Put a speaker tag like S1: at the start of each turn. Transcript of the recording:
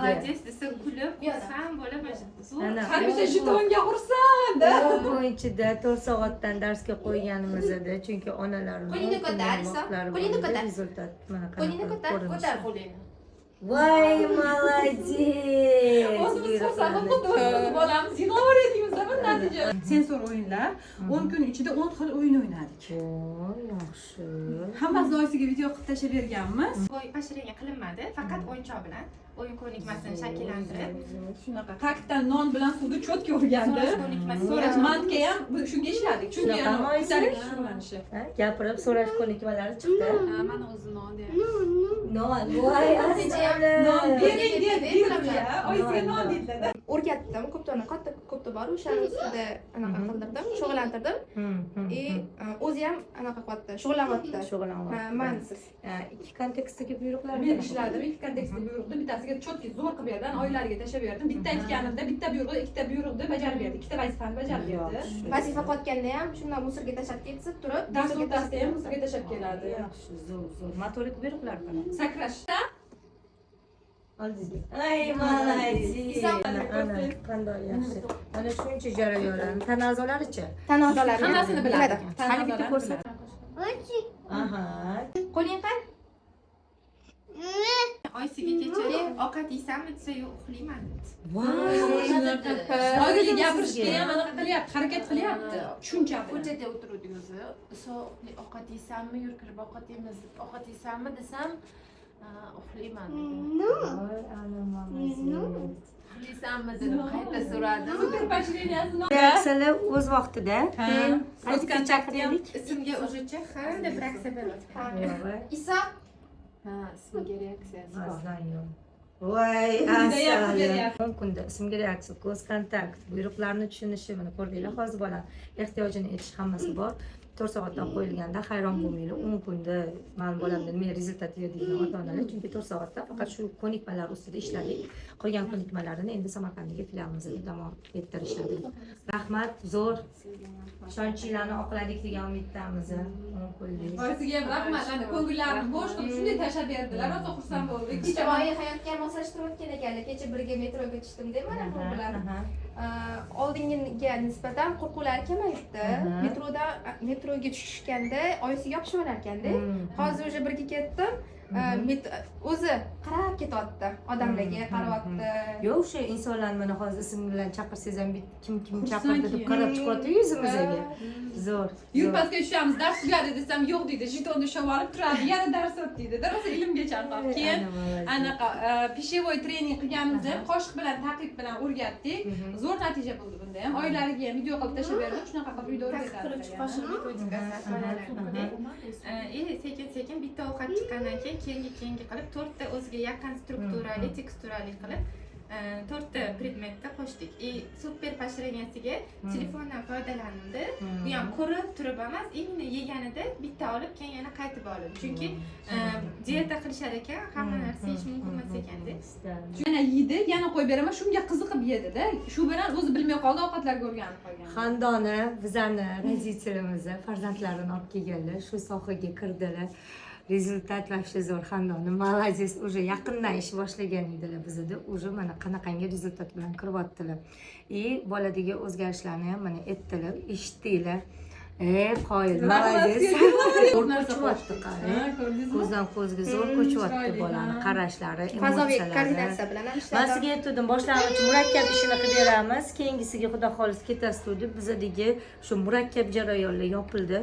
S1: Молодец desa kulib xursand bo'lib zo'r.
S2: Hamisha jetonga xursand-da.
S3: Bu ichida 4 soatdan darsga qo'yganimiz edi, chunki onalarimiz
S2: Qo'lingni ko'tar, Iso. Qo'lingni ko'tar.
S3: Rezultat mana
S2: Qo'lingni ko'tar, ko'tar qo'lingni.
S3: Voy, молодец!
S2: O'zimiz xursand bo'lib bolamiz yig'lar edingizda bu natija. Sensor o'yinlar 10 kun ichida 10 xil o'yin o'ynadik.
S3: Voy, yaxshi.
S2: Hammasi oyisiga video qilib tashlab berganmiz.
S1: Voy pashirga qilinmadi, faqat o'yinchoq bilan o'yin ko'nikmasini shakllantirib,
S2: Shunaqa taktdan non bilan suvni cho'tga urgandi.
S1: so'rash ko'nikmasi.
S2: So'rash mantka ham shunga ishladik. Chunki
S3: Shunaqa
S2: ham
S3: oyisi?
S2: kundalik shug'ullanishi.
S3: Ha, gapirib so'rash ko'nikmalari chiqdi.
S1: Mana o'zi non deyapti.
S3: Non, voy,
S2: Non
S3: asali.
S2: bering deb buyurdi ya. Oyisiga non dedilar.
S4: O'rgatdim, ko'ptoni katta bor, o'shani ustida anaqa qildirdim, shug'ullantirdim. И o'zi ham anaqa qilyapti, shug'ullanyapti.
S3: Shug'ullanyapti.
S4: Mansiz.
S3: Ikki kontekstdagi buyruqlar.
S2: Men ishladim, ikki kontekstda buyruqni bittasiga cho'tki zo'r qilib berdim, oylariga tashlab berdim. Bitta aytganimda bitta buyruqni, ikkita buyruqni bajarib berdi, ikkita vazifani bajarib berdi.
S4: Vazifa qotganda ham shundan musorga tashlab ketsa turib,
S2: Dars o'rtasida ham musorga tashlab keladi.
S3: Yaxshi, zo'r. Motorik buyruqlar qani?
S2: Sakrashda
S3: Ay, молодец. Ana, qanday yaxshi. Mana shuncha jarayonlarni, tanazolaricha.
S4: Tanozalarni
S2: hammasini biladi.
S3: Qani bitta ko'rsat. Aha.
S4: Qo'ling qani?
S1: Oyisiga kecha ovqat yeysanmi desa yo'q, uxlayman dedi.
S3: Voy,
S2: oilaga gapirishga ham anaqa qilyapti, harakat qilyapti. Tushuncha bilan.
S5: Ko'chada o'tirdik o'zi. Ovqat yeysanmi, yur kirib ovqat yeymiz deb ovqat yeysanmi desam, uxlayman dedi.
S3: voy, ana молодец.
S5: Uxlaysanmi dedim, qayta so'radim.
S2: Super поощрениясini
S3: Reaksiyalar o'z vaqtida.
S2: o'z kontakti ham
S1: Ismga o'zicha har deb reaksiya beryapti.
S3: Voy,
S4: Iso,
S5: Ha, ismga reaksiyasi bor.
S3: azdan yo'q. Voy,
S2: Kunda yapib
S3: asali.
S2: beryapti.
S3: 10 kunda ismga reaksiya, ko'z kontakt, buyruqlarni tushunishi, mana ko'rdinglar, hozir bola ehtiyojini aytish hammasi bor. 4 soatdan qo'yilganda hayron bo'lmanglar. 10 kunda men bolamdan men rezultat deydigan ota-onalar, chunki 4 soatda faqat shu ko'nikmalar ustida ishladik. Qolgan ko'nikmalarini endi Samarqanddagi filialimizda davom ettirishadi. Rahmat, zo'r. Ishonchinglarni oqladik degan umiddamiz. 10 kunlik.
S2: oyisiga ham rahmat. Ana ko'ngillarini bo'sh qilib shunday tashlab berdilar. Rosa xursand bo'ldik.
S4: ijtimoiy hayotga moslashtirayotgan ekanlar. Kecha birga metroga tushdim-da mana bu bilan. Oldingiga nisbatan qo'rquvlari kamayibdi. Metroga tushishganda oyisi yopishib olar ekanda. Hozir уже birga ketdim. O'zi qarab ketyapti, odamlarga qaryapti.
S3: Yo'q, o'sha insonlarni mana hozir ism bilan chaqirsangiz ham kim chaqirdi deb qarab chiqyapti yuzimizga. Zo'r.
S2: Yurpasga tushamiz, dars tugadi desam yo'q deydi. Jetonni ushlab olib turadi, yana dars o't deydi. Rosa ilmga chanqoq. Keyin anaqa pishavoy trening qilganimizda ham qoshiq bilan taqib bilan o'rgatdik. Zo'r natija bo'ldi bunda ham. Oylariga ham video qilib tashlab berdim. Shunaqa qilib uyda o'rgatadi.
S1: Qoshiq metodikasi bolalarga. Sekin bitta ovqat chiqqandan keyin keyingi qilib 4 ta o'ziga yaqin strukturali, teksturali qilib 4 ta predmetda qo'shdik. Super poощренияsiga telefondan foydalandi. Bu ham ko'rib turib emas, именно yeganida bitta olib keyin yana qaytib oldim. Chunki dieta qilishar ekan, hamma narsa yeyish mumkin emas ekanda.
S2: Yana yeydi, yana qo'yib beraman. Shunga qiziqib yedi-da. Shu bilan o'zi bilmay qoldi, ovqatlarga o'rganib qolgan.
S3: Xandona bizani родителimizni farzandlarini olib kelganlar, shu sohaga kirdilar. Rezultat вообще zo'r xandona. Молодец, уже yaqindan ish boshlagan edilar bizda. Уже mana qanaqangi rezultat bilan kiryaptilar. Boladagi o'zgarishlarni ham mana aytdilar, eshitdinglar. Qoyil, молодец. Zo'r ko'chyapti qarang. Ko'zdan ko'zga zo'r ko'chyapti bolani qarashlari,
S4: Fazoviy
S3: emosiyalari.
S4: koordinatsiya bilan ham
S3: Men
S4: ishladim.
S3: sizga aytdim, boshlang'ich murakkab ishini qilib beramiz. Keyingisiga xudo xolis ketasiz deb bizadagi shu murakkab jarayonlar yopildi.